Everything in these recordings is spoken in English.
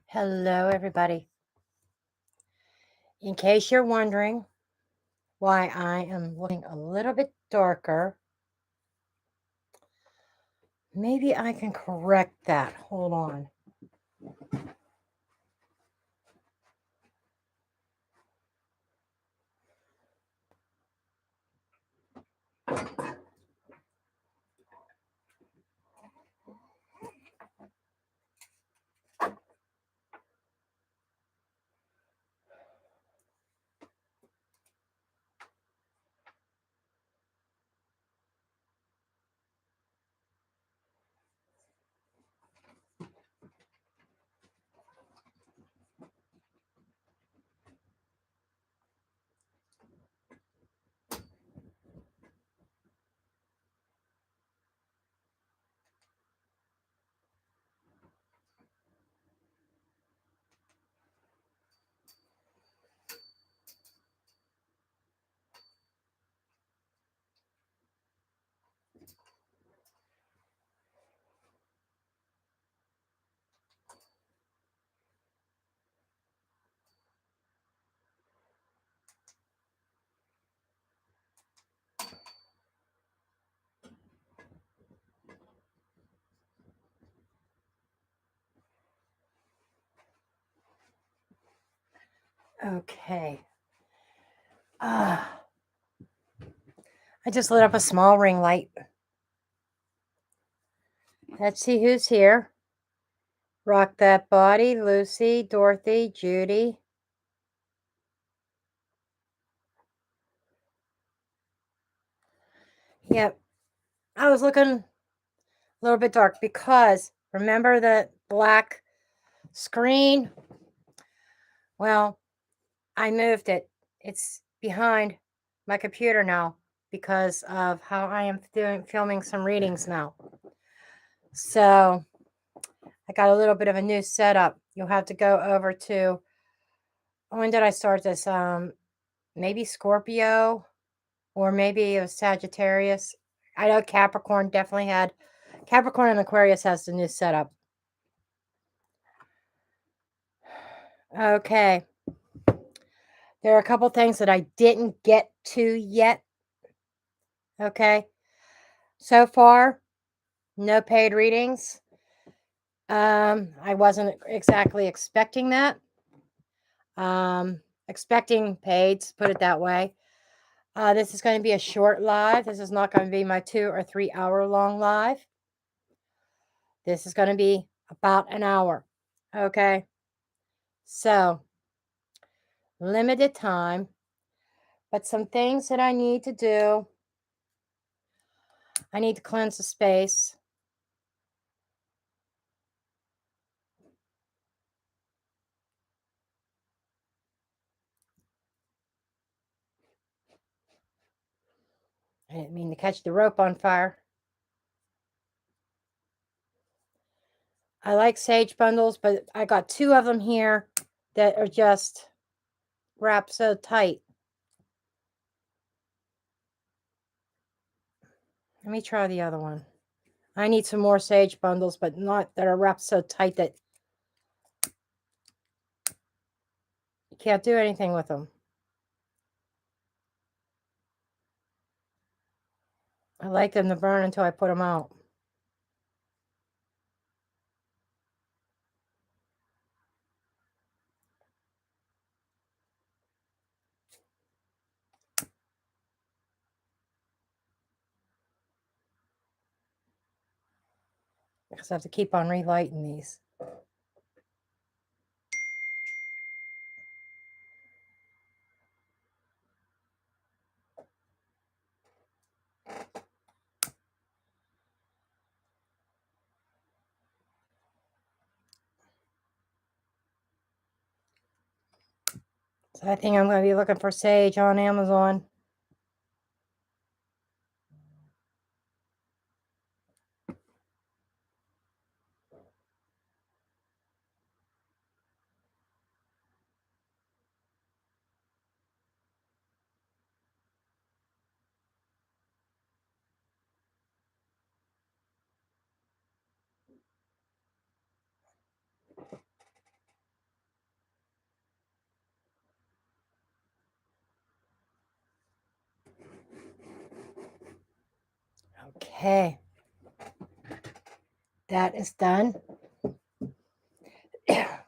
Hello, everybody. In case you're wondering why I am looking a little bit darker, maybe I can correct that. Hold on. Okay. I just lit up a small ring light. Let's see who's here. Rock That Body, Lucy, Dorothy, Judy. Yep. I was looking a little bit dark because remember the black screen? Well, I moved it. It's behind my computer now because of how I am filming some readings now. So I got a little bit of a new setup. You'll have to go over to, when did I start this? Maybe Scorpio or maybe it was Sagittarius. I know Capricorn definitely had, Capricorn and Aquarius has the new setup. Okay. There are a couple things that I didn't get to yet. Okay. So far, no paid readings. I wasn't exactly expecting that. Expecting paid, put it that way. This is going to be a short live. This is not going to be my 2 or 3 hour long live. This is going to be about an hour. Okay. So, limited time, but some things that I need to do. I need to cleanse the space. I didn't mean to catch the rope on fire. I like sage bundles, but I got 2 of them here that are just wrapped so tight. Let me try the other one. I need some more sage bundles, but not that are wrapped so tight that you can't do anything with them. I like them to burn until I put them out. Because I have to keep on relighting these. So I think I'm going to be looking for sage on Amazon. Okay. That is done.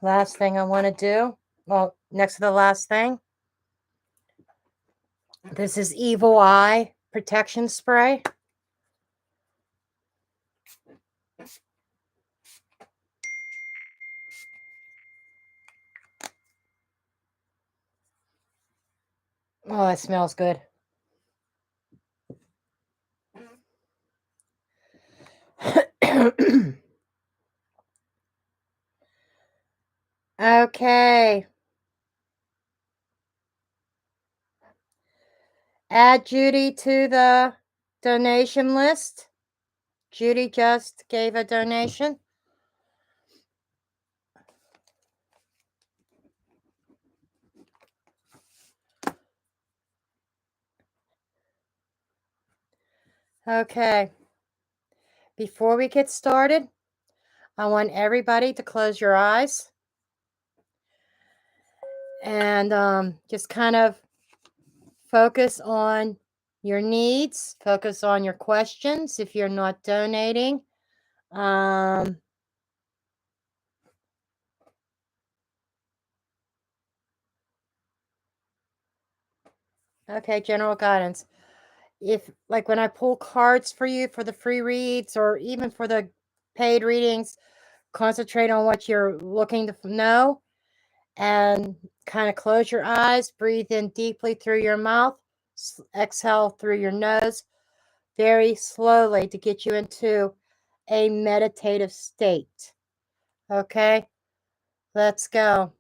Last thing I want to do, well, next to the last thing, this is Evil Eye Protection Spray. Oh, it smells good. Okay. Add Judy to the donation list. Judy just gave a donation. Okay. Before we get started, I want everybody to close your eyes and just kind of focus on your needs, focus on your questions if you're not donating. Okay, general guidance. If, like, when I pull cards for you for the free reads or even for the paid readings, concentrate on what you're looking to know and kind of close your eyes, breathe in deeply through your mouth, exhale through your nose very slowly to get you into a meditative state. Okay, let's go.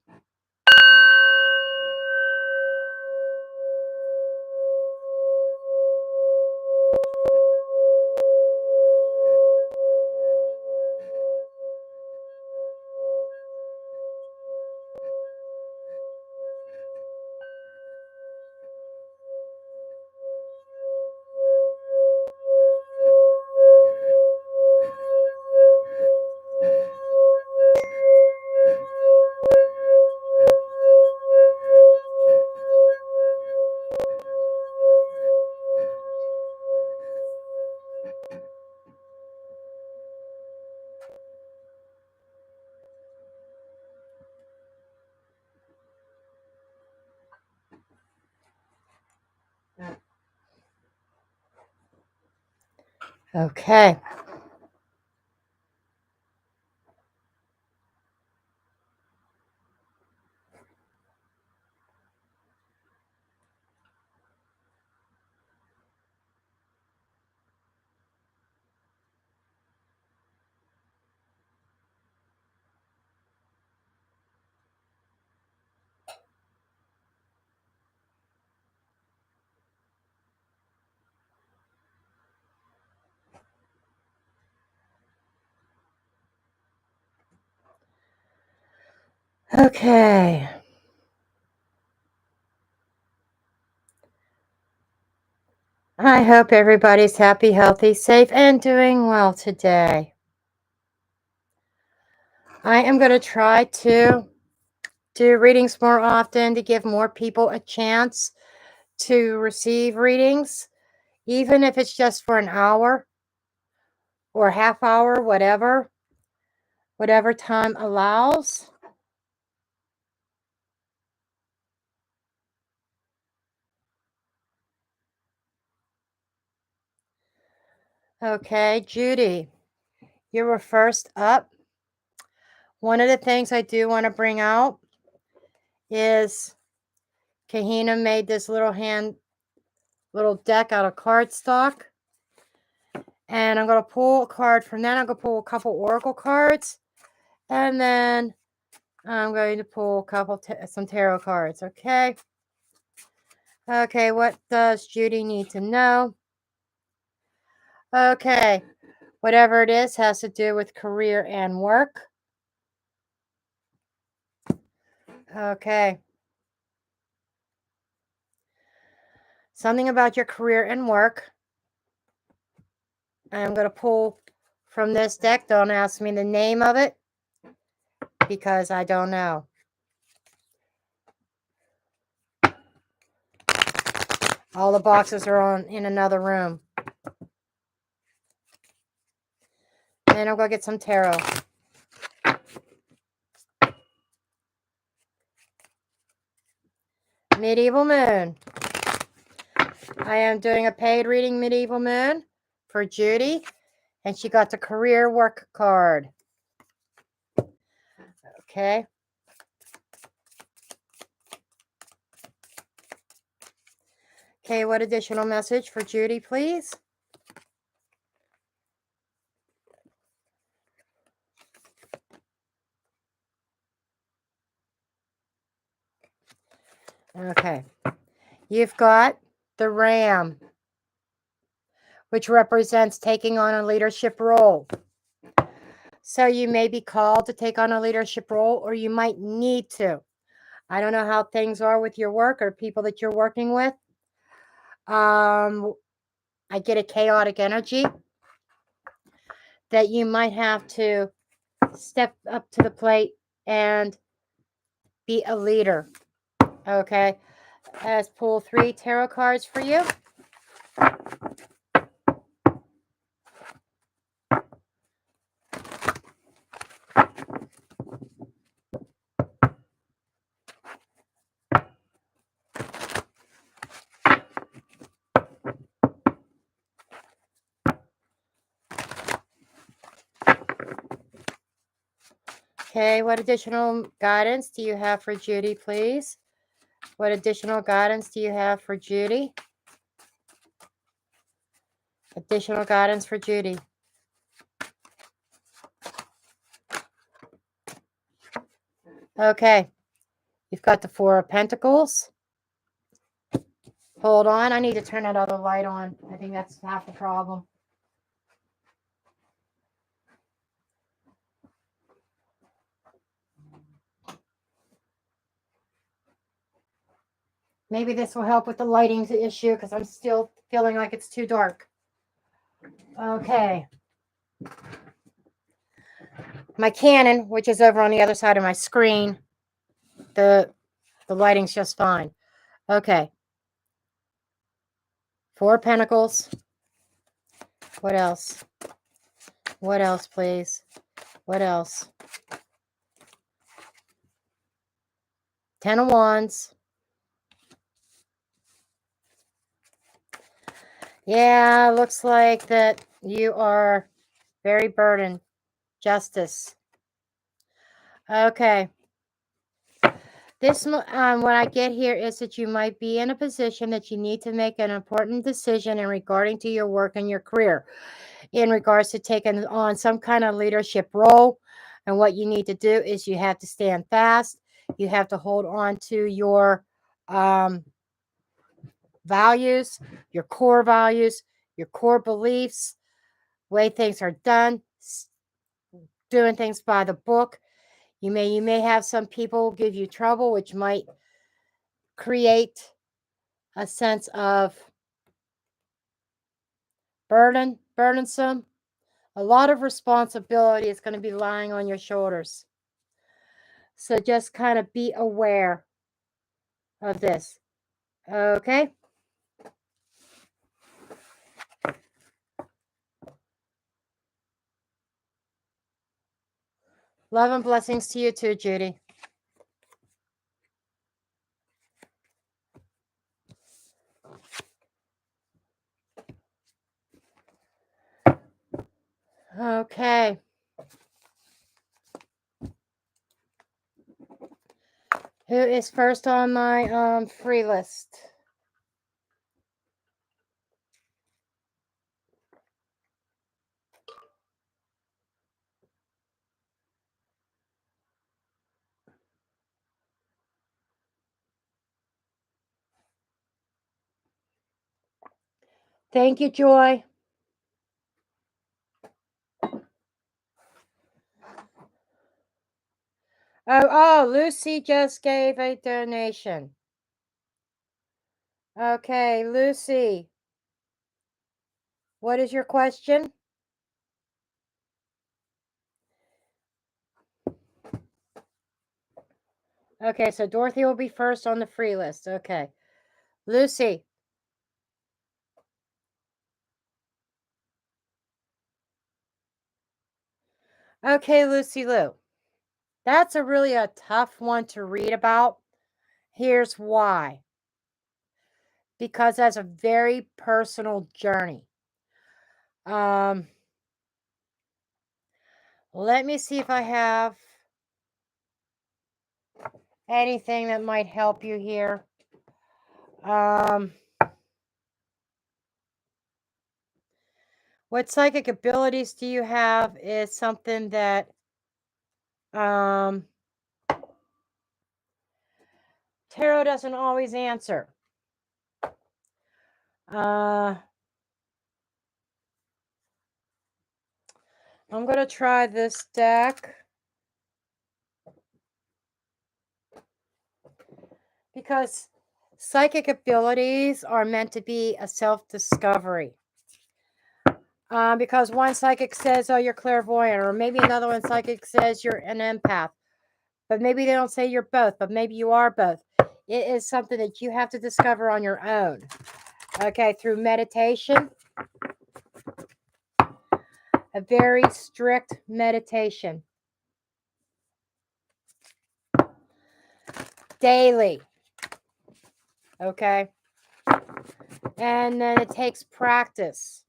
Okay. Okay. I hope everybody's happy, healthy, safe, and doing well today. I am going to try to do readings more often to give more people a chance to receive readings, even if it's just for an hour or a half hour, whatever time allows. Okay, Judy, you were first up. One of the things I do want to bring out is Kahina made this little deck out of cardstock. And I'm going to pull a card from that. I'm going to pull a couple oracle cards. And then I'm going to pull some tarot cards. Okay. Okay, what does Judy need to know? Okay, whatever it is has to do with career and work. Okay. Something about your career and work. I'm going to pull from this deck. Don't ask me the name of it because I don't know. All the boxes are in another room. then I'll go get some tarot. Medieval Moon. I am doing a paid reading, Medieval Moon, for Judy. And she got the career work card. Okay. Okay, what additional message for Judy, please? Okay. You've got the Ram, which represents taking on a leadership role. So you may be called to take on a leadership role, or you might need to. I don't know how things are with your work or people that you're working with. I get a chaotic energy that you might have to step up to the plate and be a leader. Okay. Let's pull 3 tarot cards for you. Okay, what additional guidance do you have for Judy, please? What additional guidance do you have for Judy? Additional guidance for Judy. Okay, you've got the 4 of Pentacles. Hold on, I need to turn that other light on. I think that's half the problem. Maybe this will help with the lighting issue because I'm still feeling like it's too dark. Okay. My Canon, which is over on the other side of my screen, the lighting's just fine. Okay. 4 Pentacles. What else? What else, please? What else? 10 of Wands. Yeah, looks like that you are very burdened. Justice. Okay. This, what I get here is that you might be in a position that you need to make an important decision in regarding to your work and your career, in regards to taking on some kind of leadership role. And what you need to do is you have to stand fast. You have to hold on to your values, your core beliefs, way things are done, doing things by the book. You may have some people give you trouble, which might create a sense of burdensome. A lot of responsibility is going to be lying on your shoulders. So just kind of be aware of this. Okay? Love and blessings to you too, Judy. Okay. Who is first on my free list? Thank you, Joy. Oh, Lucy just gave a donation. Okay, Lucy. What is your question? Okay, so Dorothy will be first on the free list. Okay. Lucy. Okay, Lucy Lou. That's really a tough one to read about. Here's why. Because that's a very personal journey. Let me see if I have anything that might help you here. What psychic abilities do you have is something that tarot doesn't always answer. I'm going to try this deck because psychic abilities are meant to be a self-discovery. Because one psychic says, oh, you're clairvoyant, or maybe another one psychic says you're an empath, but maybe they don't say you're both, but maybe you are both. It is something that you have to discover on your own, okay, through meditation, a very strict meditation, daily, okay, and then it takes practice.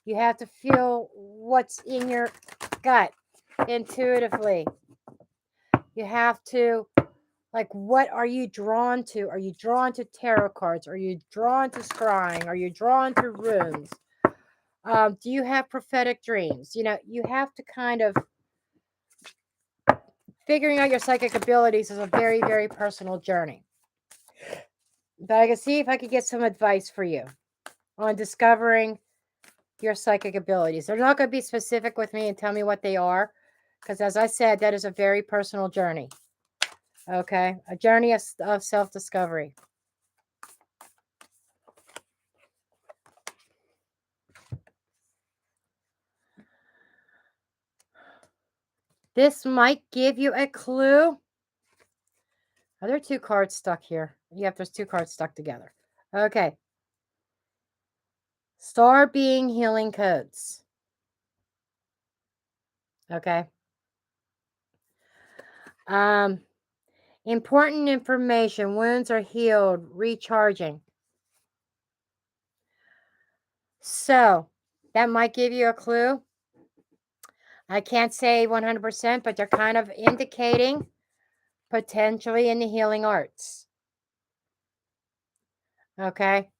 You have to feel what's in your gut intuitively. You have to, like, what are you drawn to? Are you drawn to tarot cards? Are you drawn to scrying? Are you drawn to runes? Do you have prophetic dreams? You know, you have to kind of, figuring out your psychic abilities is a very, very personal journey. But I can see if I could get some advice for you on discovering your psychic abilities. They're not going to be specific with me and tell me what they are, because as I said, that is a very personal journey. Okay, a journey of self-discovery. This might give you a clue. Are there two cards stuck here? Yep, there's two cards stuck together. Okay. Star being healing codes. Okay. Important information. Wounds are healed, recharging. So, that might give you a clue. I can't say 100%, but they're kind of indicating potentially in the healing arts. Okay.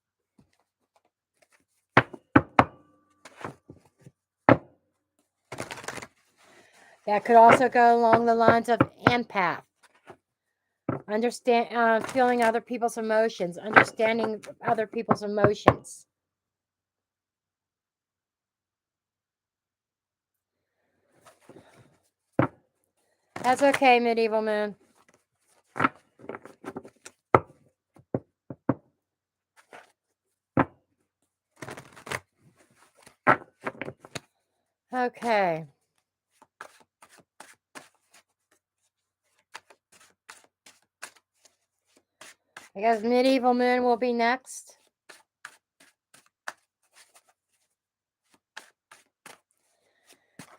That could also go along the lines of empath. Understand, feeling other people's emotions, understanding other people's emotions. That's okay, Medieval Moon. Okay. I guess Medieval Moon will be next.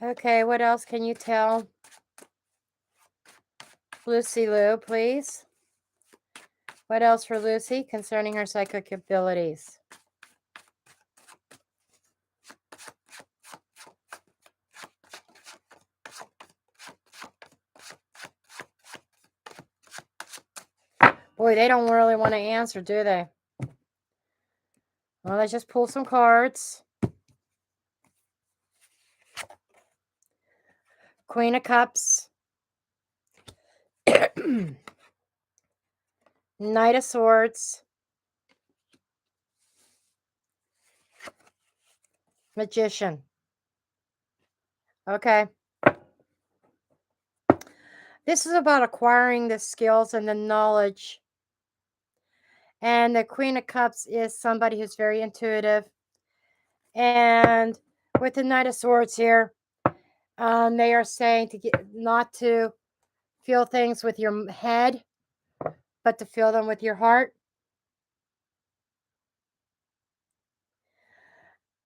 Okay, what else can you tell Lucy Lou, please? What else for Lucy concerning her psychic abilities? Boy, they don't really want to answer, do they? Well, let's just pull some cards. Queen of Cups. Knight of Swords. Magician. Okay. This is about acquiring the skills and the knowledge. And the Queen of Cups is somebody who's very intuitive. And with the Knight of Swords here, they are saying not to feel things with your head, but to feel them with your heart.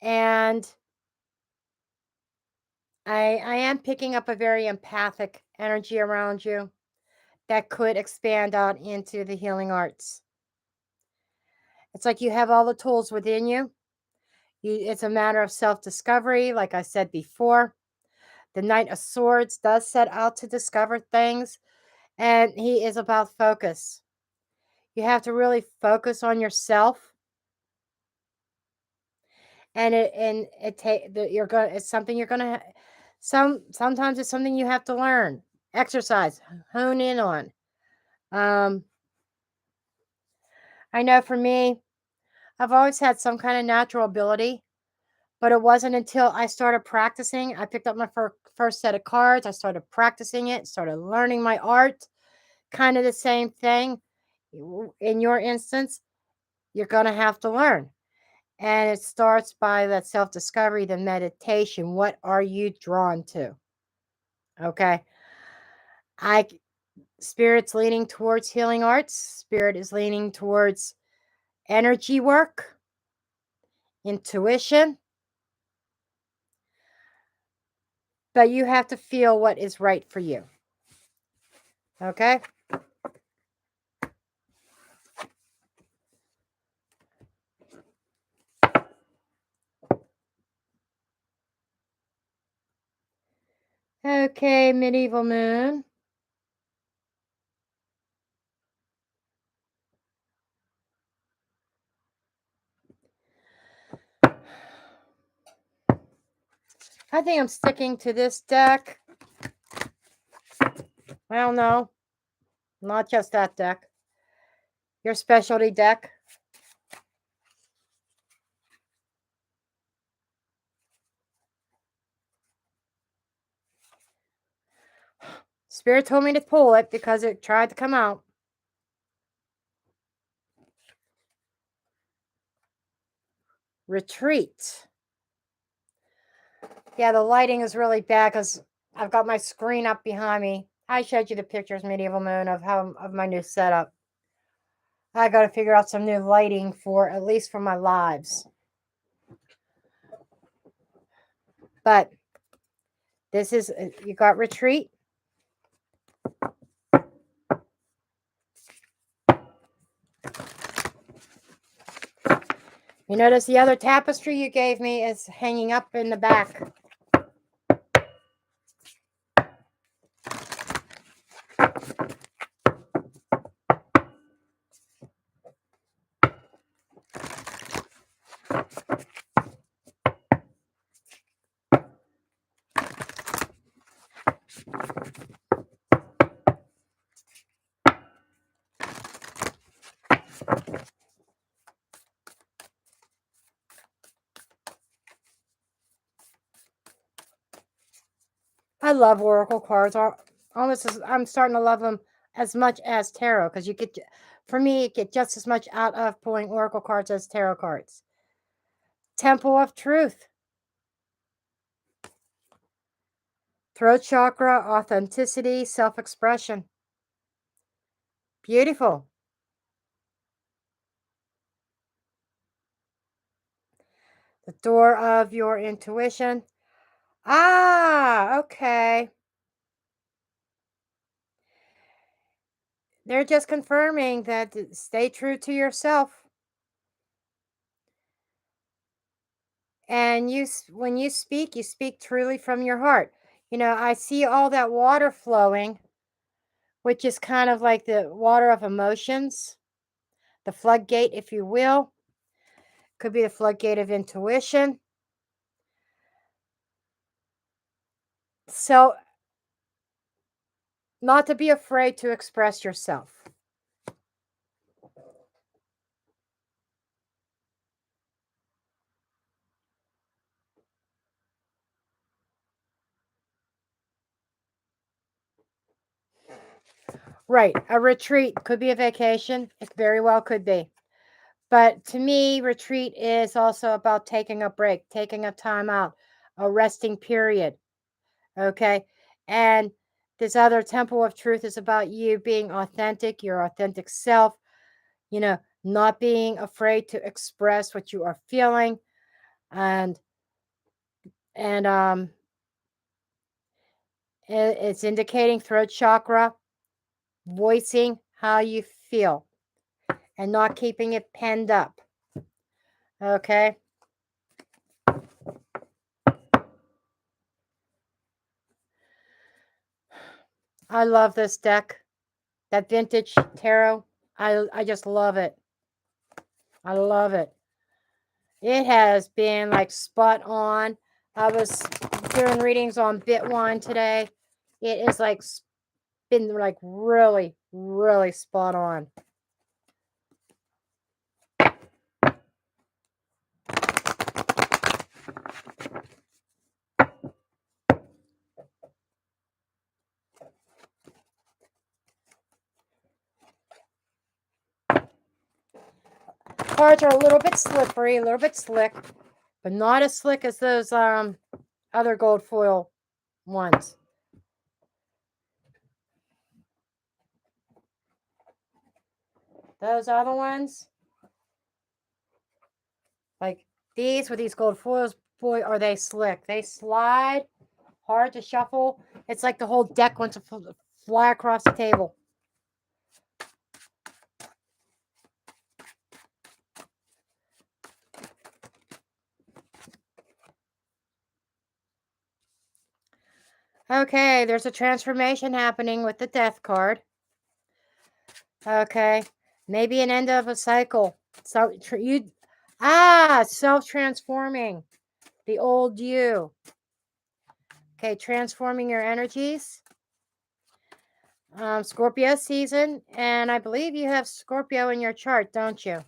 And I am picking up a very empathic energy around you that could expand out into the healing arts. It's like you have all the tools within you. It's a matter of self-discovery, like I said before. The Knight of Swords does set out to discover things, and he is about focus. You have to really focus on yourself, and it's something you're gonna sometimes it's something you have to learn, exercise, hone in on. Um, I know for me, I've always had some kind of natural ability, but it wasn't until I started practicing. I picked up my first set of cards. I started practicing it, started learning my art. Kind of the same thing. In your instance, you're going to have to learn. And it starts by that self discovery, the meditation. What are you drawn to? Okay. I Spirit's leaning towards healing arts. Spirit is leaning towards energy work, intuition. But you have to feel what is right for you. Okay? Okay, medieval moon. I think I'm sticking to this deck. Well, no, not just that deck. Your specialty deck. Spirit told me to pull it because it tried to come out. Retreat. Yeah, the lighting is really bad because I've got my screen up behind me. I showed you the pictures, medieval moon, of my new setup. I got to figure out some new lighting for at least for my lives. But this is you got retreat. You notice the other tapestry you gave me is hanging up in the back. I love oracle cards. I'm starting to love them as much as tarot because you get, for me, you get just as much out of pulling oracle cards as tarot cards. Temple of Truth. Throat chakra, authenticity, self-expression. Beautiful. The door of your intuition. Ah, okay. They're just confirming that stay true to yourself. And when you speak truly from your heart. You know, I see all that water flowing, which is kind of like the water of emotions, the floodgate, if you will. Could be the floodgate of intuition. So, not to be afraid to express yourself. Right. A retreat could be a vacation. It very well could be. But to me, retreat is also about taking a break, taking a time out, a resting period. Okay. And this other temple of truth is about you being authentic, your authentic self, you know, not being afraid to express what you are feeling and and It's indicating throat chakra, voicing how you feel and not keeping it penned up. Okay. I love this deck. That vintage tarot. I just love it. I love it. It has been like spot on. I was doing readings on Bitwine today. It is like been like really, really spot on. Cards are a little bit slippery, a little bit slick, but not as slick as those other gold foil ones. Those other ones, like these with these gold foils, boy, are they slick. They slide, hard to shuffle. It's like the whole deck wants to fly across the table. Okay, there's a transformation happening with the death card. Okay, maybe an end of a cycle. So self-transforming the old you. Okay, transforming your energies. Scorpio season, and I believe you have Scorpio in your chart, don't you?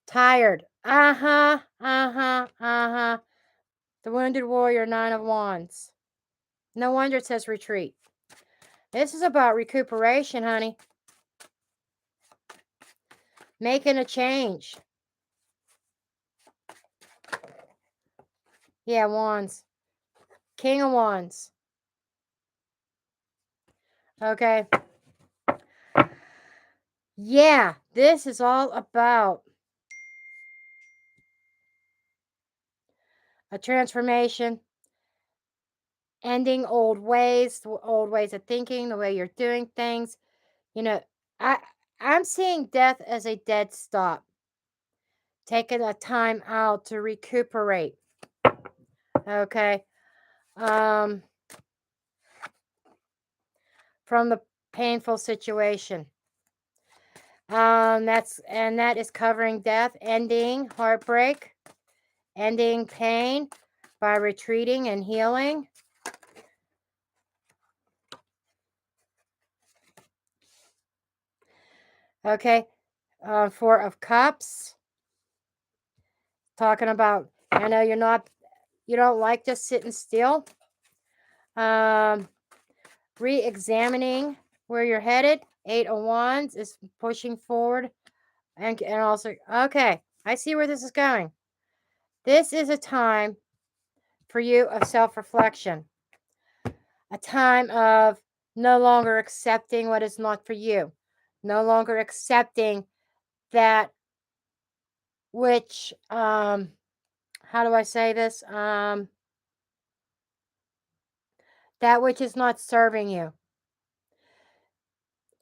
Tired. The Wounded Warrior, 9 of Wands. No wonder it says retreat. This is about recuperation, honey. Making a change. Yeah, Wands. King of Wands. Okay. Yeah, this is all about a transformation, ending old ways of thinking, the way you're doing things. You know, I'm seeing death as a dead stop. Taking a time out to recuperate. Okay. From the painful situation. That is covering death, ending heartbreak, ending pain by retreating and healing. Okay. Four of Cups. Talking about, I know you don't like just sitting still. Re-examining where you're headed. 8 of Wands is pushing forward. And also, okay, I see where this is going. This is a time for you of self-reflection. A time of no longer accepting what is not for you. No longer accepting that which, how do I say this? That which is not serving you.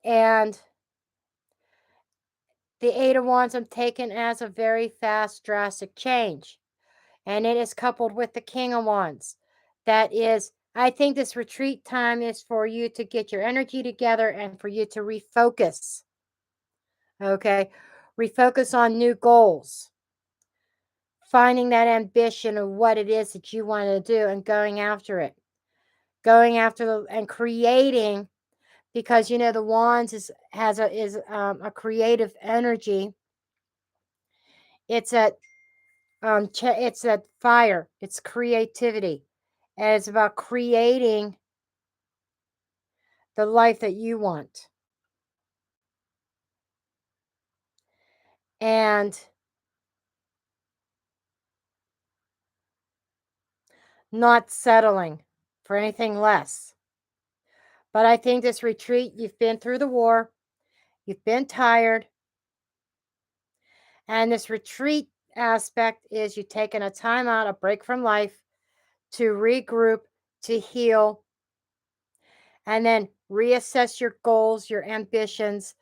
And the 8 of Wands I'm taking as a very fast, drastic change. And it is coupled with the King of Wands. That is, I think this retreat time is for you to get your energy together and for you to refocus. Okay? Refocus on new goals. Finding that ambition of what it is that you want to do and going after it. Going after and creating, because you know the Wands is a creative energy. It's it's that fire. It's creativity, and it's about creating the life that you want. And not settling for anything less. But I think this retreat, you've been through the war, you've been tired, and this retreat aspect is you taking a time out, a break from life to regroup, to heal, and then reassess your goals, your ambitions,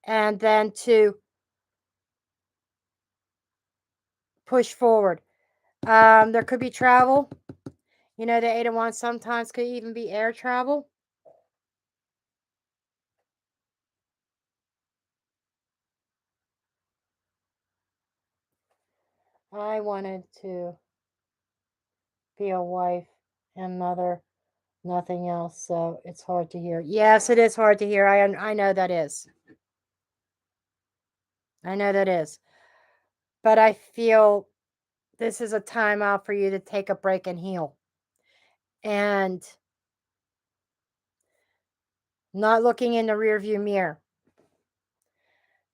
and then to push forward. There could be travel. You know, the 8 of Wands sometimes could even be air travel. I wanted to be a wife and mother, nothing else. So it's hard to hear. Yes, it is hard to hear. I know that is. I know that is. But I feel this is a time out for you to take a break and heal. And not looking in the rearview mirror.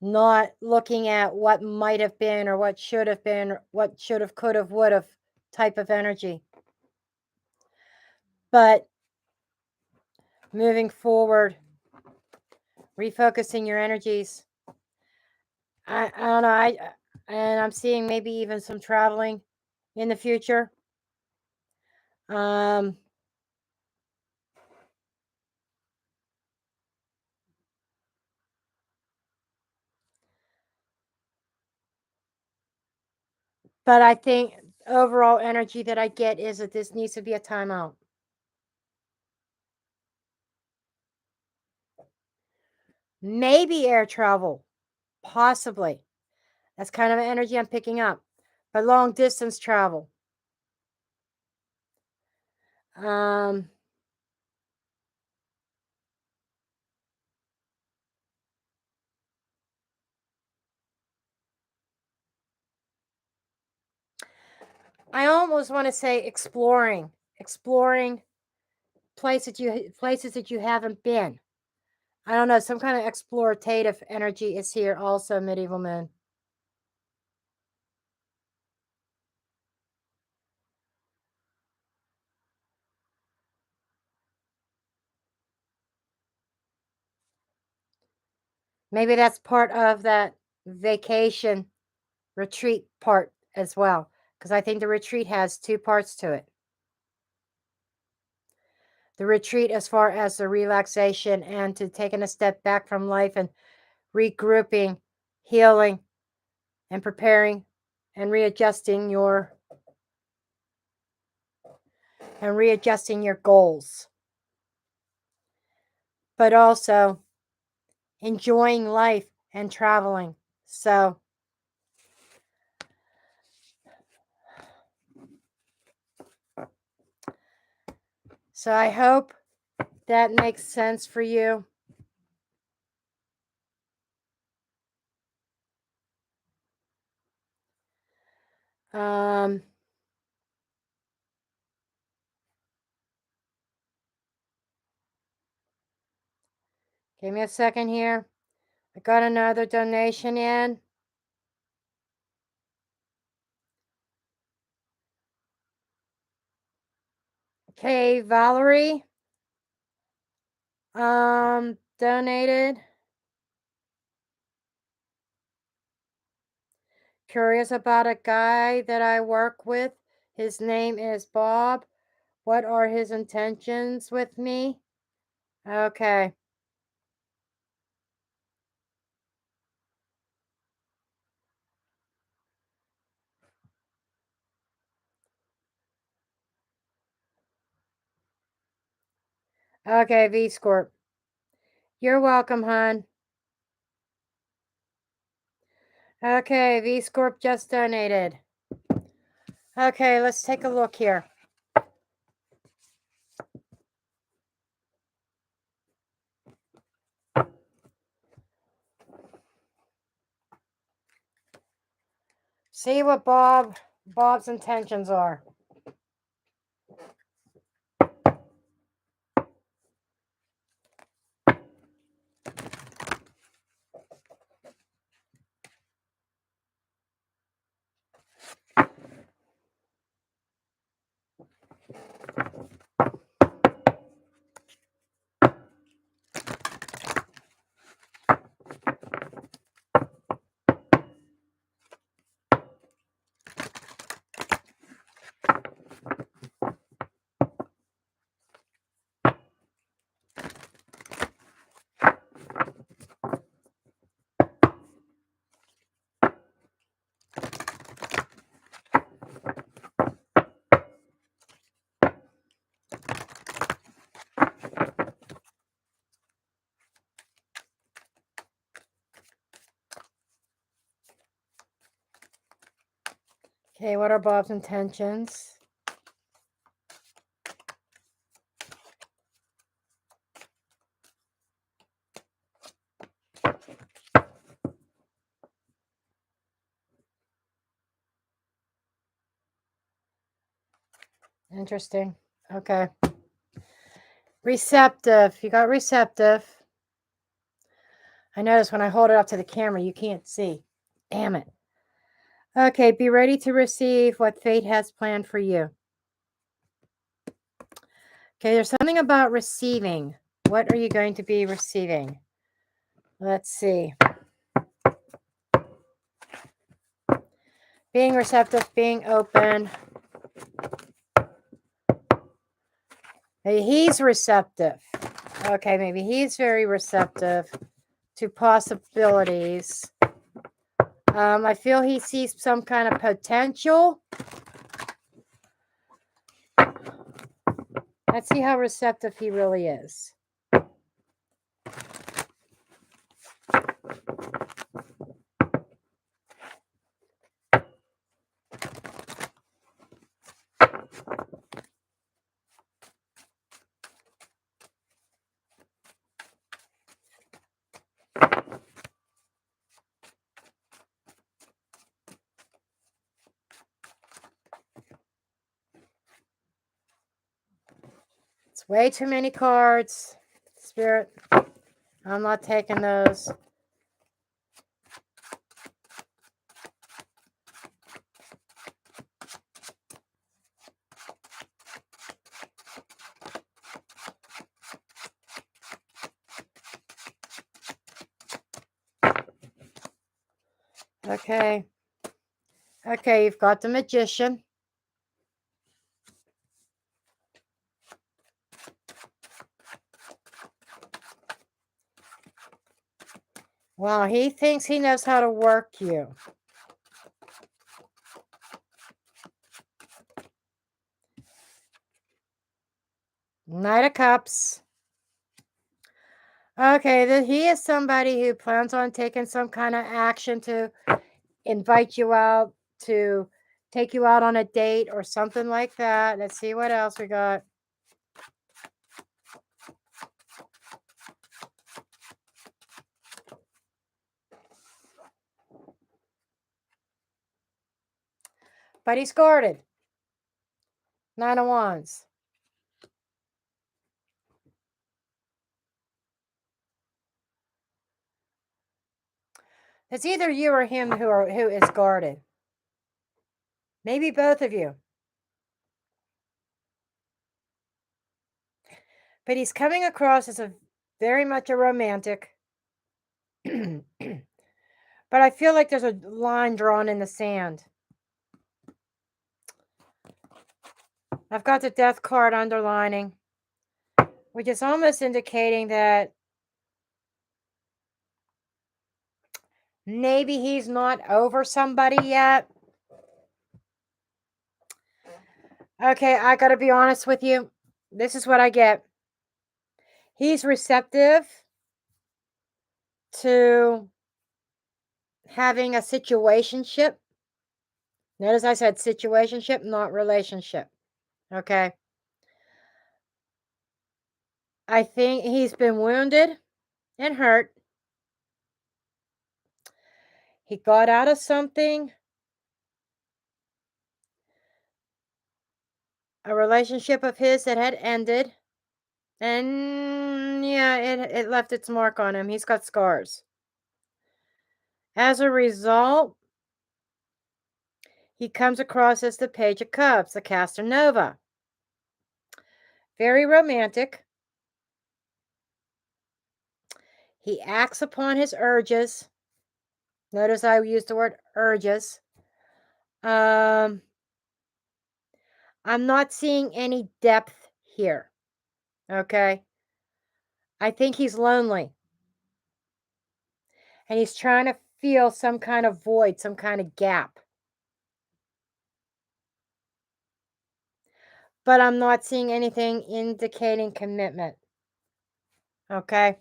Not looking at what might have been or what should have been, or what should have, could have, would have type of energy. But moving forward, refocusing your energies. I don't know. And I'm seeing maybe even some traveling in the future. But I think overall energy that I get is that this needs to be a timeout. Maybe air travel, possibly. That's kind of an energy I'm picking up. But long distance travel. I almost want to say exploring places that you haven't been. I don't know, some kind of explorative energy is here also, medieval moon. Maybe that's part of that vacation retreat part as well, because I think the retreat has two parts to it. The retreat as far as the relaxation and to taking a step back from life and regrouping, healing, and preparing and readjusting your goals. But also enjoying life and traveling. So I hope that makes sense for you. Give me a second here. I got another donation in. Okay, Valerie donated. Curious about a guy that I work with. His name is Bob. What are his intentions with me? Okay. Okay, V-Scorp. You're welcome, hon. Okay, V-Scorp just donated. Okay, let's take a look here. See what Bob's intentions are. Okay, what are Bob's intentions? Interesting. Okay. Receptive. You got receptive. I notice when I hold it up to the camera, you can't see. Damn it. Okay, be ready to receive what fate has planned for you. Okay, there's something about receiving. What are you going to be receiving? Let's see. Being receptive, being open. Maybe he's receptive. Okay, maybe he's very receptive to possibilities. I feel he sees some kind of potential. Let's see how receptive he really is. It's way too many cards. Spirit, I'm not taking those. Okay. Okay, you've got the Magician. Well, he thinks he knows how to work you. Knight of Cups. Okay, he is somebody who plans on taking some kind of action to invite you out, to take you out on a date or something like that. Let's see what else we got. But he's guarded. 9 of Wands. It's either you or him who is guarded. Maybe both of you. But he's coming across as a very much a romantic. But I feel like there's a line drawn in the sand. I've got the Death card underlining, which is almost indicating that maybe he's not over somebody yet. Okay, I got to be honest with you. This is what I get. He's receptive to having a situationship. Notice I said situationship, not relationship. Okay. I think he's been wounded and hurt. He got out of something, a relationship of his that had ended. And yeah, it left its mark on him. He's got scars. As a result, he comes across as the Page of Cups, the Casanova. Very romantic. He acts upon his urges. Notice I used the word urges. I'm not seeing any depth here. Okay. I think he's lonely. And he's trying to feel some kind of void, some kind of gap. But I'm not seeing anything indicating commitment. Okay.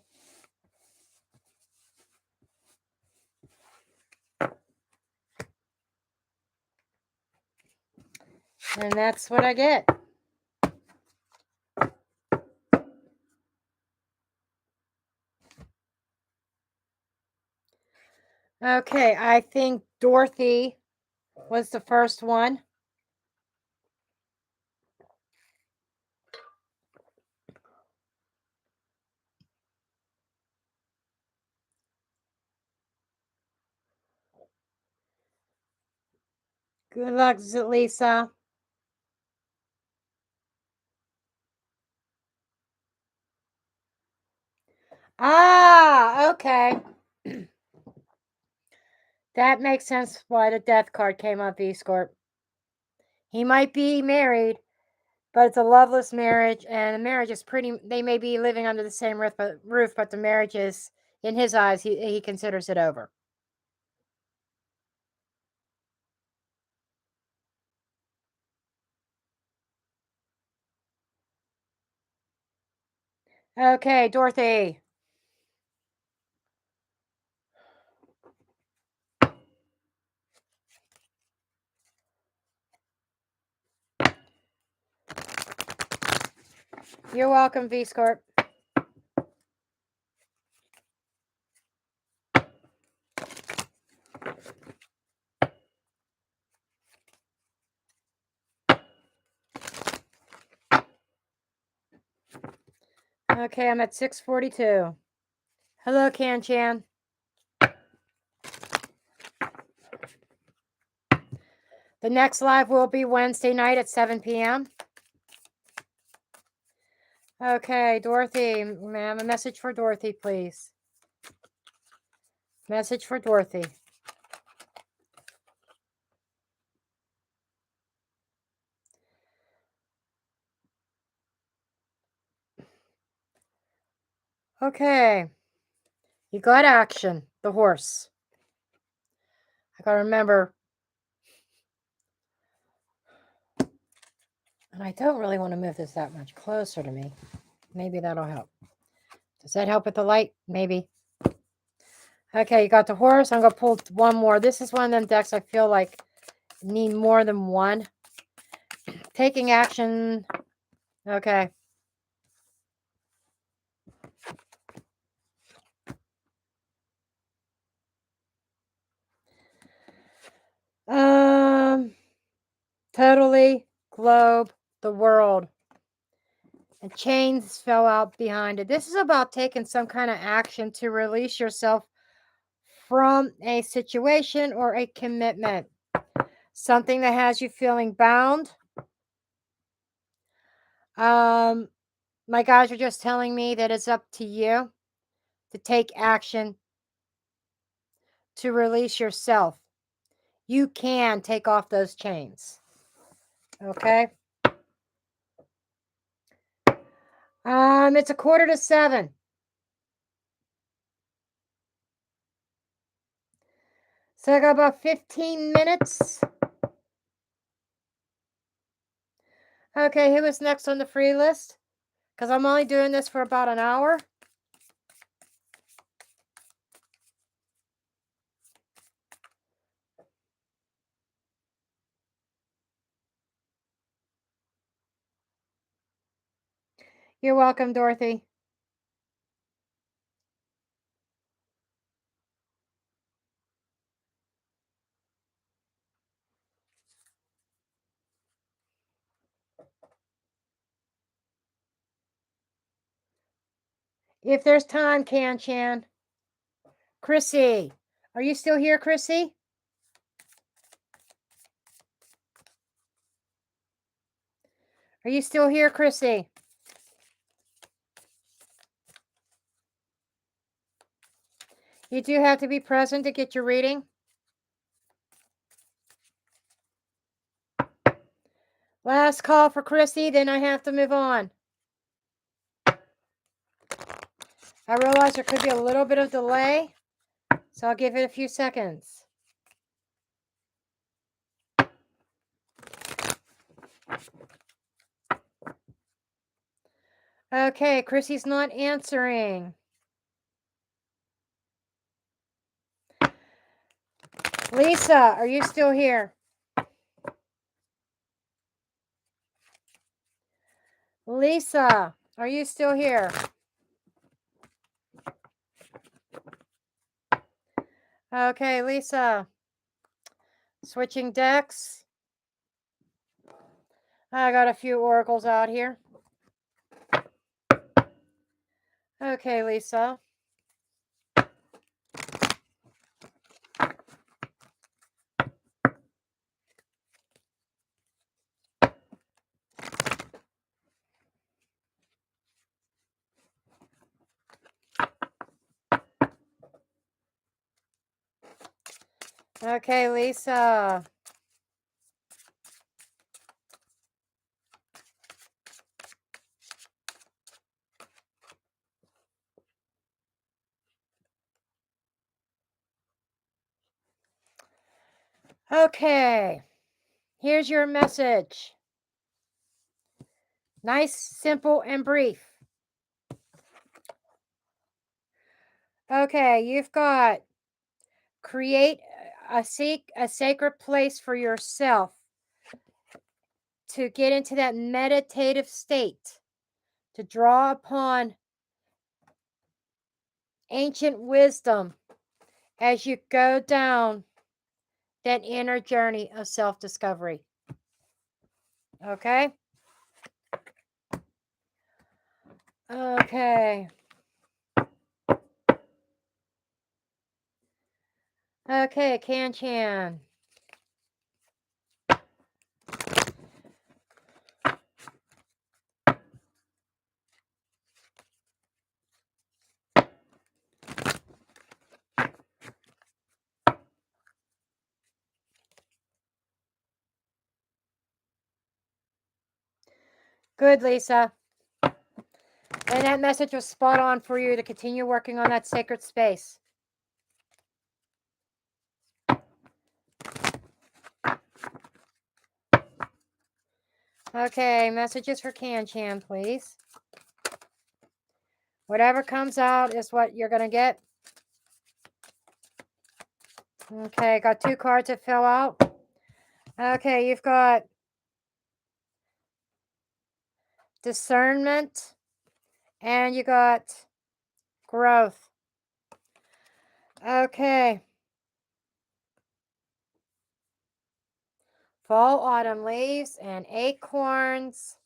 And that's what I get. Okay, I think Dorothy was the first one. Good luck, Lisa. Ah, okay. That makes sense why the death card came up, V-Scorp. He might be married, but it's a loveless marriage, and the marriage is pretty. They may be living under the same roof, but the marriage is, in his eyes, he considers it over. Okay, Dorothy. You're welcome, V-Scorp. Okay, I'm at 6:42. Hello, Can-Chan. The next live will be Wednesday night at 7 p.m. Okay, Dorothy, ma'am, a message for Dorothy, please. Message for Dorothy. Okay. You got action. The horse. I gotta remember. And I don't really want to move this that much closer to me. Maybe that'll help. Does that help with the light? Maybe. Okay, you got the horse. I'm going to pull one more. This is one of them decks I feel like need more than one. Taking action. Okay. Totally globe the world. And chains fell out behind it. This is about taking some kind of action to release yourself from a situation or a commitment. Something that has you feeling bound. My guys are just telling me that it's up to you to take action to release yourself. You can take off those chains. Okay. It's 6:45. So I got about 15 minutes. Okay, who was next on the free list? Because I'm only doing this for about an hour. You're welcome, Dorothy. If there's time, Can-Chan. Chrissy. Are you still here, Chrissy? Are you still here, Chrissy? You do have to be present to get your reading. Last call for Chrissy, then I have to move on. I realize there could be a little bit of delay, so I'll give it a few seconds. Okay, Chrissy's not answering. Lisa, are you still here? Lisa, are you still here? Okay, Lisa. Switching decks. I got a few oracles out here. Okay, Lisa. Okay, Lisa. Okay, here's your message. Nice, simple, and brief. Okay, you've got create a sacred place for yourself to get into that meditative state, to draw upon ancient wisdom as you go down that inner journey of self-discovery. Okay? Okay. Okay, Can-Chan. Good, Lisa. And that message was spot on for you to continue working on that sacred space. Okay, messages for Can-Chan, please. Whatever comes out is what you're going to get. Okay, got 2 cards that fell out. Okay, you've got discernment and you got growth. Okay. Fall, autumn leaves and acorns.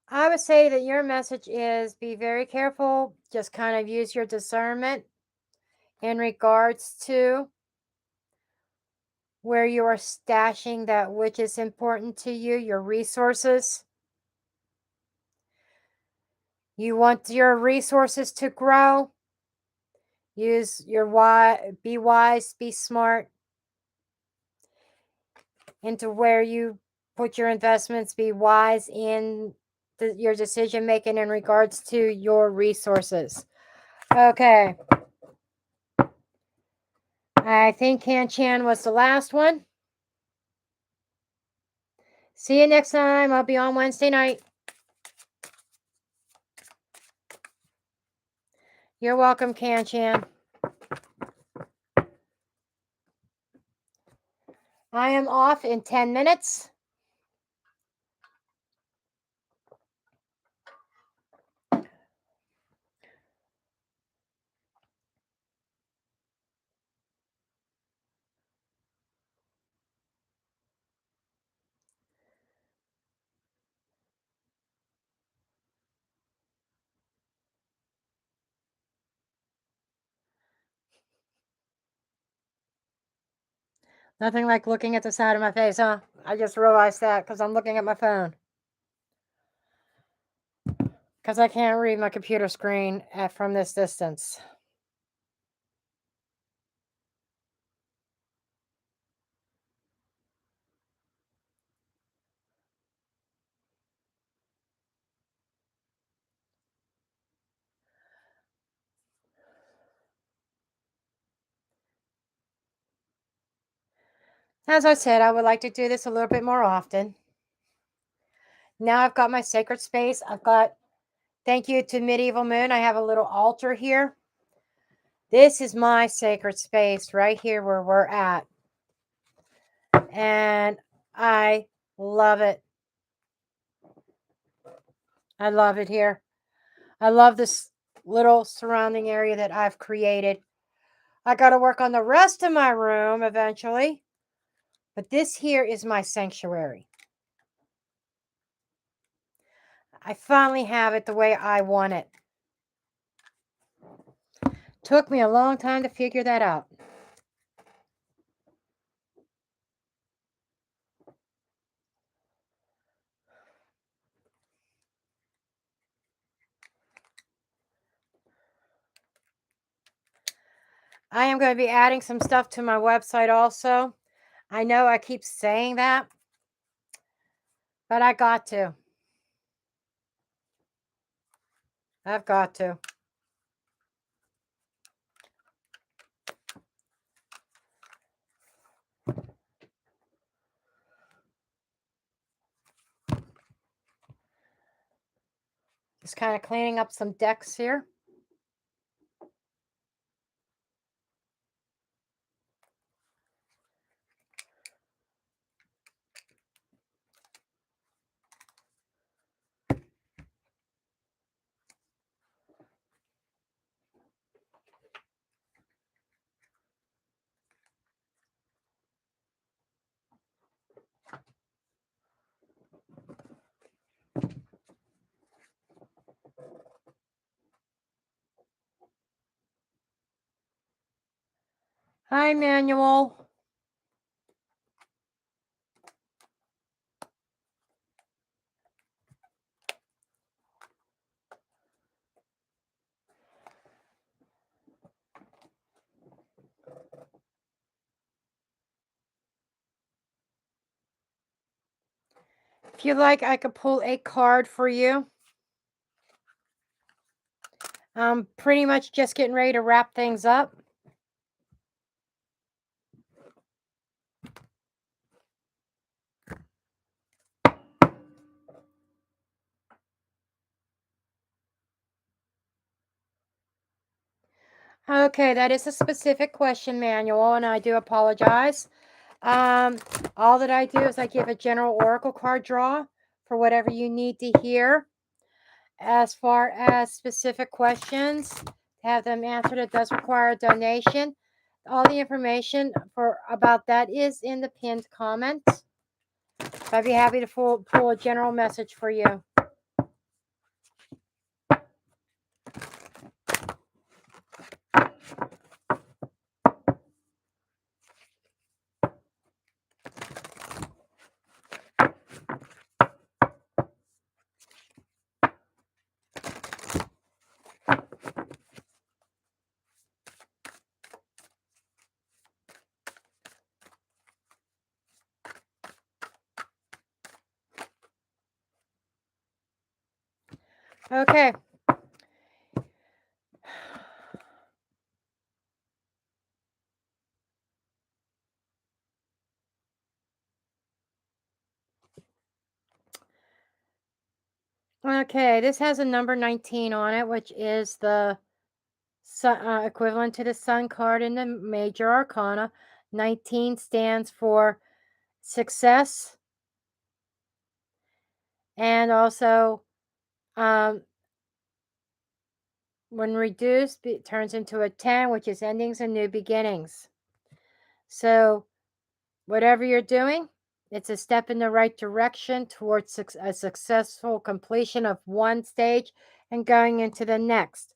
I would say that your message is be very careful. Just kind of use your discernment in regards to where you are stashing that which is important to you, your resources. You want your resources to grow. Use your be wise, be smart into where you put your investments. Be wise in your decision making in regards to your resources. Okay. I think Can-Chan was the last one. See you next time. I'll be on Wednesday night. You're welcome, Can-Chan. I am off in 10 minutes. Nothing like looking at the side of my face, huh? I just realized that because I'm looking at my phone. Because I can't read my computer screen from this distance. As I said, I would like to do this a little bit more often. Now I've got my sacred space. I've got, thank you to Medieval Moon, I have a little altar here This is my sacred space right here where we're at. And I love it. I love it here. I love this little surrounding area that I've created. I got to work on the rest of my room eventually. But this here is my sanctuary. I finally have it the way I want it. Took me a long time to figure that out. I am going to be adding some stuff to my website also. I know I keep saying that, but I got to. I've got to. Just kind of cleaning up some decks here. Hi, Manuel. If you like, I could pull a card for you. I'm pretty much just getting ready to wrap things up. Okay, that is a specific question, Manuel, and I do apologize. All that I do is I give a general oracle card draw for whatever you need to hear. As far as specific questions, to have them answered, it does require a donation. All the information about that is in the pinned comments. I'd be happy to pull a general message for you. Okay. Okay, this has a number 19 on it, which is the equivalent to the Sun card in the Major Arcana. 19 stands for success, and also when reduced, it turns into a 10, which is endings and new beginnings. So whatever you're doing, it's a step in the right direction towards a successful completion of one stage and going into the next.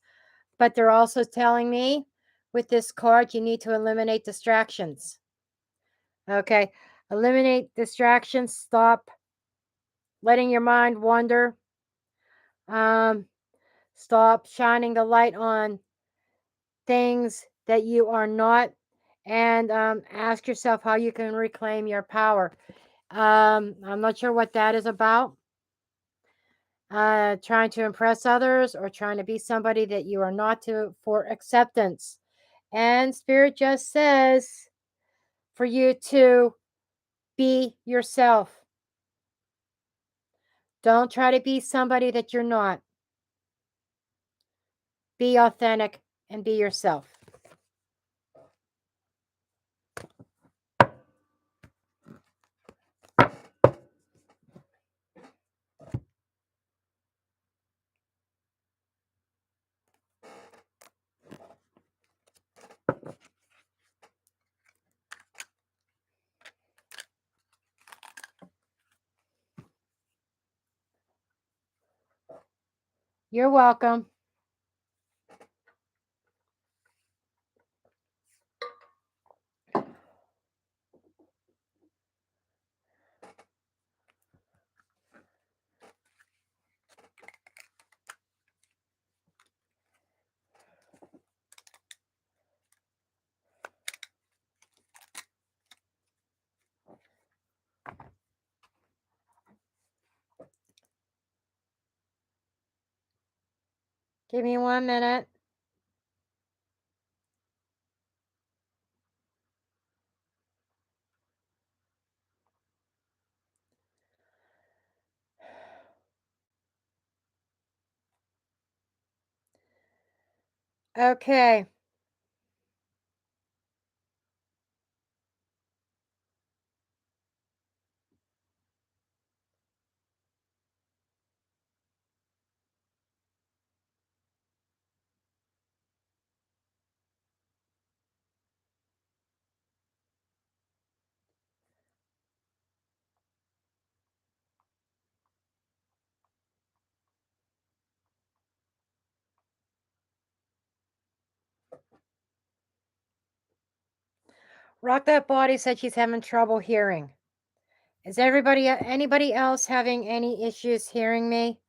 But they're also telling me with this card, you need to eliminate distractions. Okay, eliminate distractions. Stop letting your mind wander. Stop shining the light on things that you are not, and ask yourself how you can reclaim your power. I'm not sure what that is about. Trying to impress others or trying to be somebody that you are not for acceptance. And Spirit just says for you to be yourself. Don't try to be somebody that you're not. Be authentic and be yourself. You're welcome. Give me 1 minute. Okay. Rock That Body said she's having trouble hearing. Is anybody else having any issues hearing me?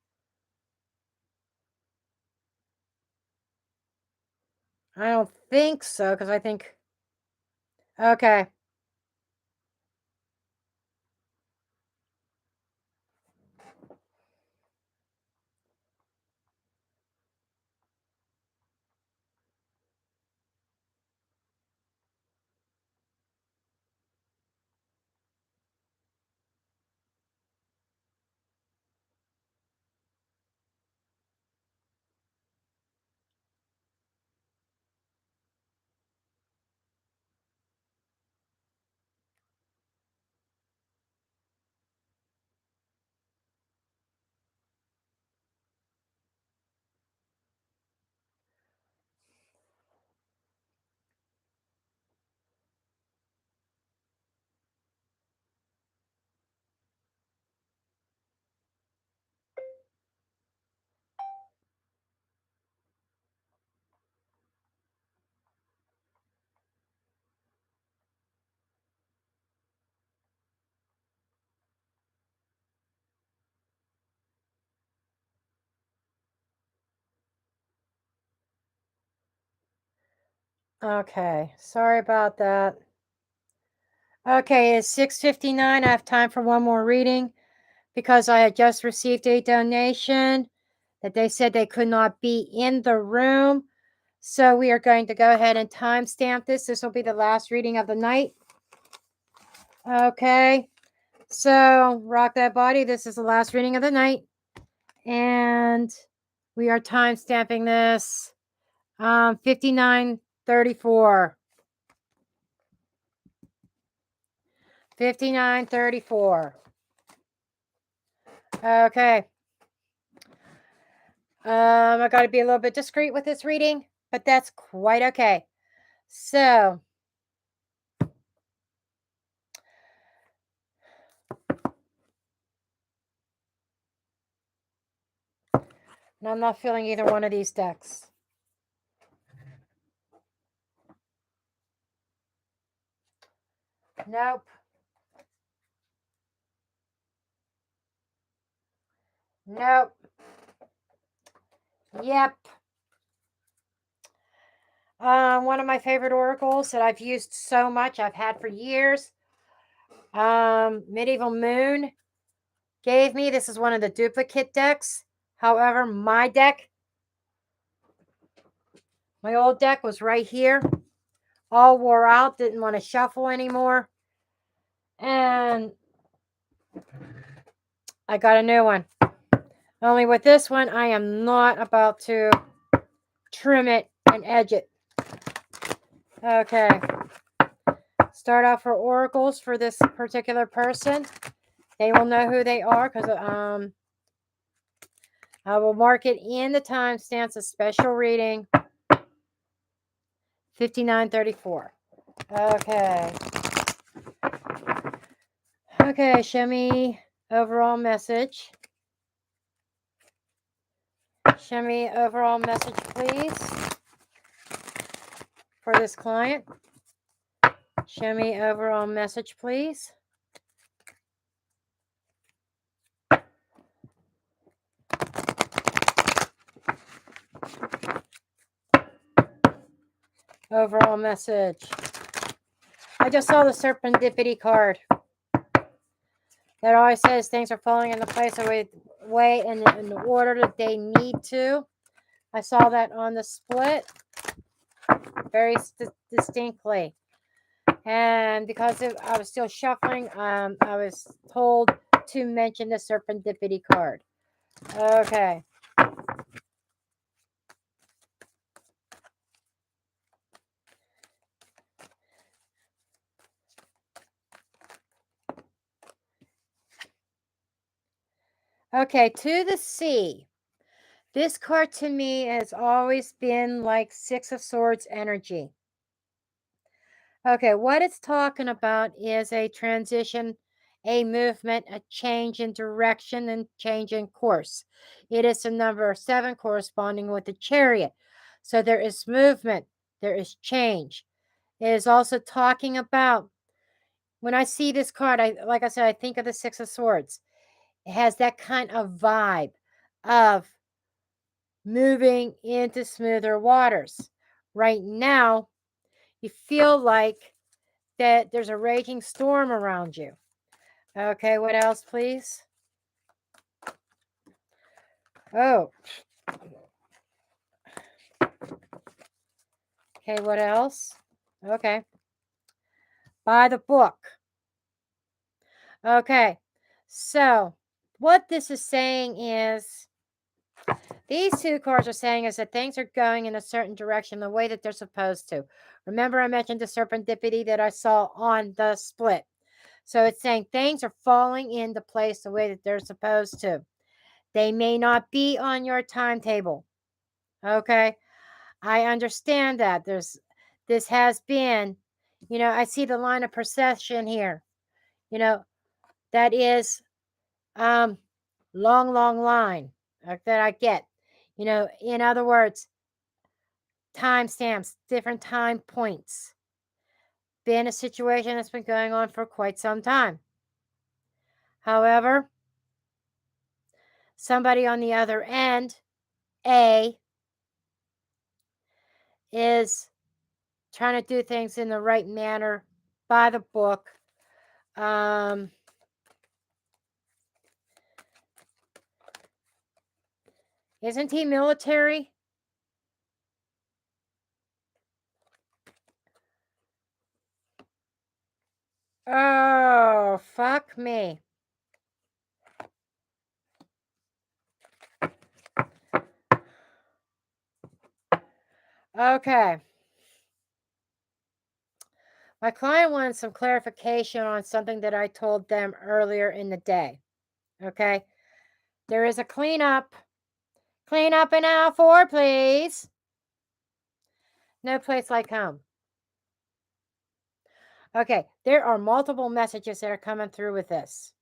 I don't think so, because I think... Okay. Okay. Sorry about that. Okay, it's 6:59. I have time for one more reading because I had just received a donation that they said they could not be in the room. So we are going to go ahead and timestamp this. This will be the last reading of the night. Okay. So, Rock That Body, this is the last reading of the night. And we are timestamping this 59:34. 59:34. Okay. I got to be a little bit discreet with this reading, but that's quite okay. So, and I'm not feeling either one of these decks. Nope. Nope. Yep. One of my favorite oracles that I've used so much, I've had for years. Medieval Moon gave me. This is one of the duplicate decks. However, my old deck was right here. All wore out, didn't want to shuffle anymore. And I got a new one. Only with this one, I am not about to trim it and edge it. Okay. Start off for oracles for this particular person. They will know who they are because I will mark it in the timestamps, a special reading. 59:34. Okay. Okay, show me overall message. Show me overall message, please, for this client. Show me overall message, please. Overall message. I just saw the serendipity card. That always says things are falling into place the way in the order that they need to. I saw that on the split very distinctly. And because I was still shuffling, I was told to mention the serendipity card. Okay. Okay, to the sea. This card to me has always been like Six of Swords energy. Okay, what it's talking about is a transition, a movement, a change in direction, and change in course. It is the number 7 corresponding with the Chariot. So there is movement, there is change. It is also talking about, when I see this card, like I said, I think of the Six of Swords. It has that kind of vibe of moving into smoother waters. Right now, you feel like that there's a raging storm around you. Okay, what else, please? Oh. Okay, what else? Okay. By the book. Okay, so what this is saying is, these two cards are saying is that things are going in a certain direction the way that they're supposed to. Remember I mentioned the serendipity that I saw on the split. So it's saying things are falling into place the way that they're supposed to. They may not be on your timetable. Okay? I understand that. This has been, I see the line of procession here. That is long, long line that I get. In other words, timestamps, different time points. Been a situation that's been going on for quite some time. However, somebody on the other end, A, is trying to do things in the right manner, by the book. Isn't he military? Oh, fuck me. Okay. My client wanted some clarification on something that I told them earlier in the day. Okay. There is a cleanup. Clean up in aisle 4, please. No place like home. Okay. There are multiple messages that are coming through with this.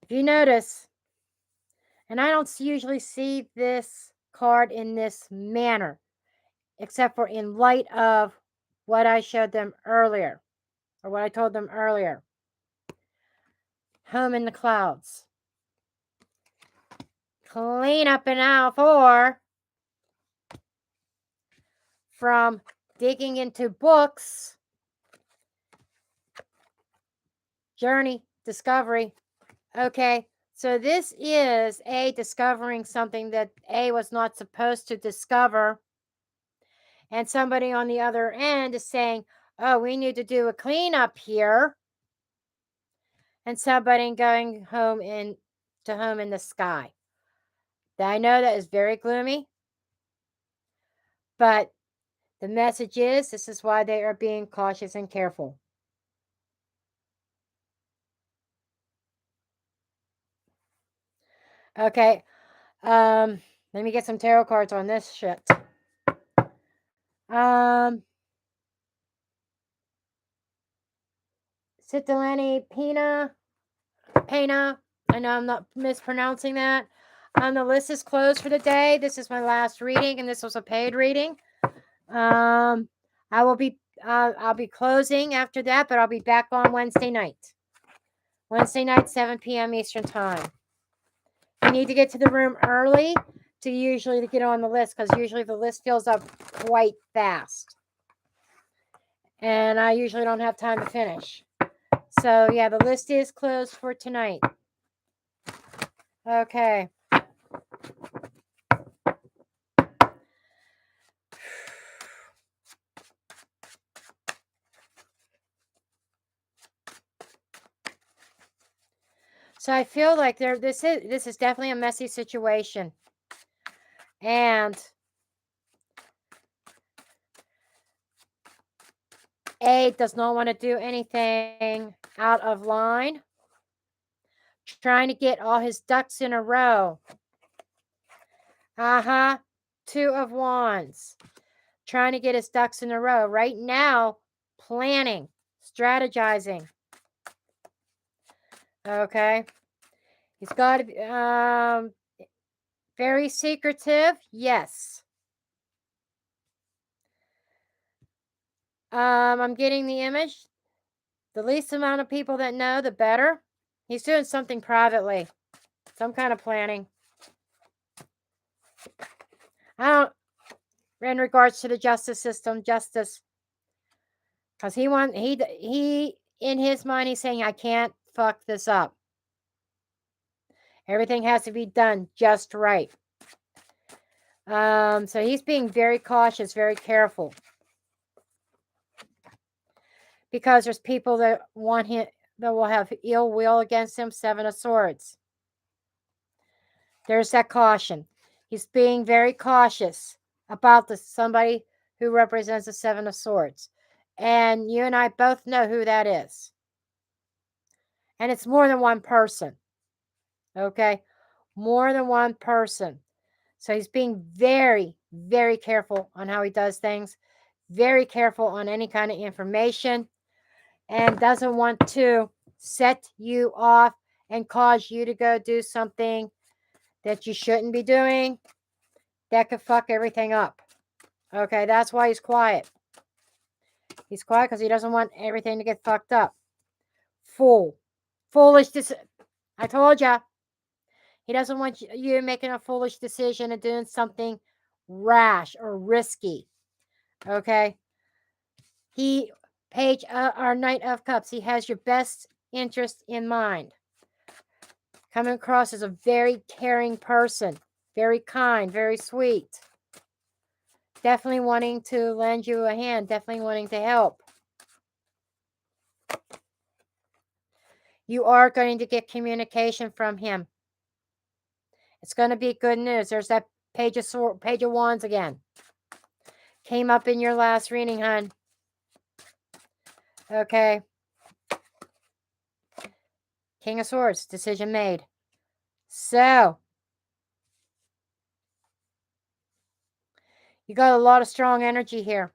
If you notice, and I don't usually see this card in this manner, except for in light of what I showed them earlier, or what I told them earlier. Home in the clouds. Clean up in aisle 4 from digging into books, journey, discovery. Okay, so this is A, discovering something that A was not supposed to discover. And somebody on the other end is saying, oh, we need to do a cleanup here. And somebody going home in the sky. I know that is very gloomy, but the message is this is why they are being cautious and careful. Okay, let me get some tarot cards on this shit. Citalani Pina Pena. I know I'm not mispronouncing that. The list is closed for the day. This is my last reading, and this was a paid reading. I'll be closing after that, but I'll be back on Wednesday night. Wednesday night, 7 p.m. Eastern Time. You need to get to the room early to get on the list, because usually the list fills up quite fast. And I usually don't have time to finish. So, yeah, the list is closed for tonight. Okay. So I feel like this is definitely a messy situation. And A does not want to do anything out of line. Trying to get all his ducks in a row. 2 of Wands. Trying to get his ducks in a row. Right now, planning, strategizing. Okay. He's got to be very secretive. Yes. I'm getting the image. The least amount of people that know, the better. He's doing something privately. Some kind of planning. In regards to the justice system, justice. Because he in his mind, he's saying, I can't fuck this up. Everything has to be done just right. So he's being very cautious, very careful. Because there's people that want him, that will have ill will against him. 7 of Swords. There's that caution. He's being very cautious about somebody who represents the 7 of Swords. And you and I both know who that is. And it's more than one person. Okay? More than one person. So he's being very, very careful on how he does things. Very careful on any kind of information. And doesn't want to set you off and cause you to go do something that you shouldn't be doing. That could fuck everything up. Okay, that's why he's quiet. He's quiet because he doesn't want everything to get fucked up. Foolish. I told you. He doesn't want you making a foolish decision and doing something rash or risky. Okay? Our Knight of Cups, he has your best interest in mind. Coming across as a very caring person. Very kind, very sweet. Definitely wanting to lend you a hand. Definitely wanting to help. You are going to get communication from him. It's going to be good news. There's that Page of Wands again. Came up in your last reading, hon. Okay. King of Swords. Decision made. So. You got a lot of strong energy here.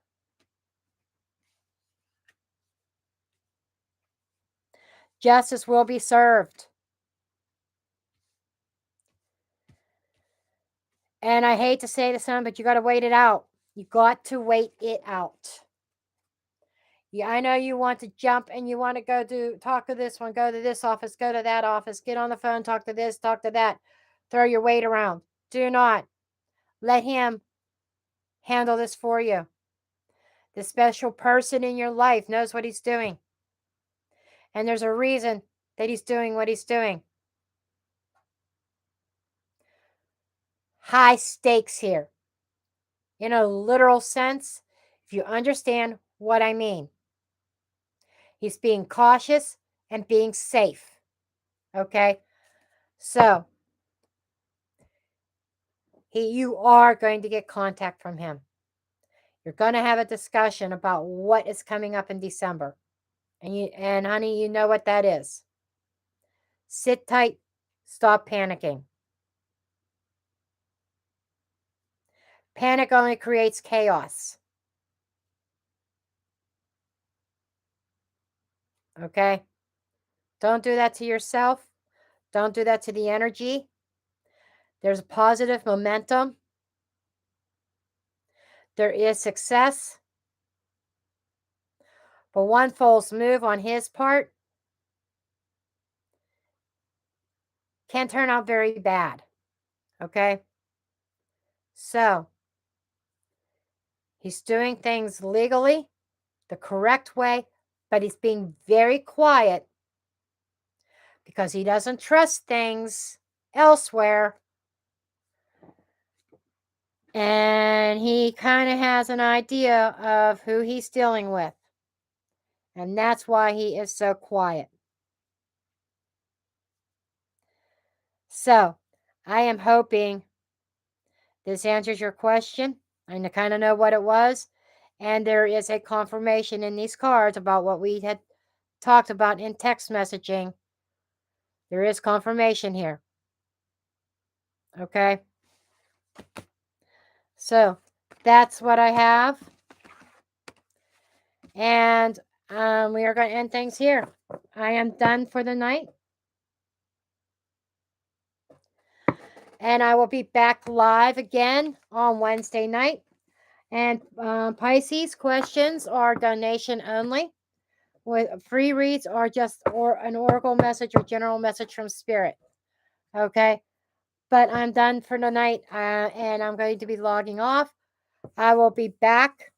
Justice will be served. And I hate to say this, son, but you got to wait it out. You got to wait it out. Yeah, I know you want to jump and you want to talk to this one, go to this office, go to that office, get on the phone, talk to this, talk to that. Throw your weight around. Do not let him handle this for you. The special person in your life knows what he's doing. And there's a reason that he's doing what he's doing. High stakes here. In a literal sense, if you understand what I mean. He's being cautious and being safe. Okay? So, you are going to get contact from him. You're going to have a discussion about what is coming up in December. And honey, you know what that is. Sit tight. Stop panicking. Panic only creates chaos. Okay? Don't do that to yourself. Don't do that to the energy. There's positive momentum. There is success. But one false move on his part can turn out very bad. Okay? So, he's doing things legally, the correct way, but he's being very quiet because he doesn't trust things elsewhere. And he kind of has an idea of who he's dealing with. And that's why he is so quiet. So, I am hoping this answers your question. I kind of know what it was. And there is a confirmation in these cards about what we had talked about in text messaging. There is confirmation here. Okay? So, that's what I have. And we are going to end things here. I am done for the night. And I will be back live again on Wednesday night. And Pisces questions are donation only. With free reads are just an oracle message or general message from spirit. Okay? But I'm done for the night, and I'm going to be logging off. I will be back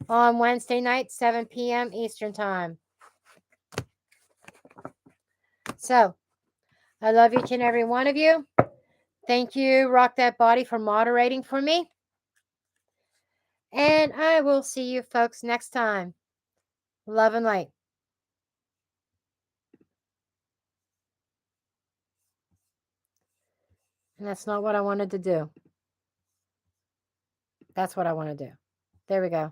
on Wednesday night, 7 p.m. Eastern Time. So, I love each and every one of you. Thank you, Rock That Body, for moderating for me. And I will see you folks next time. Love and light. And that's not what I wanted to do. That's what I want to do. There we go.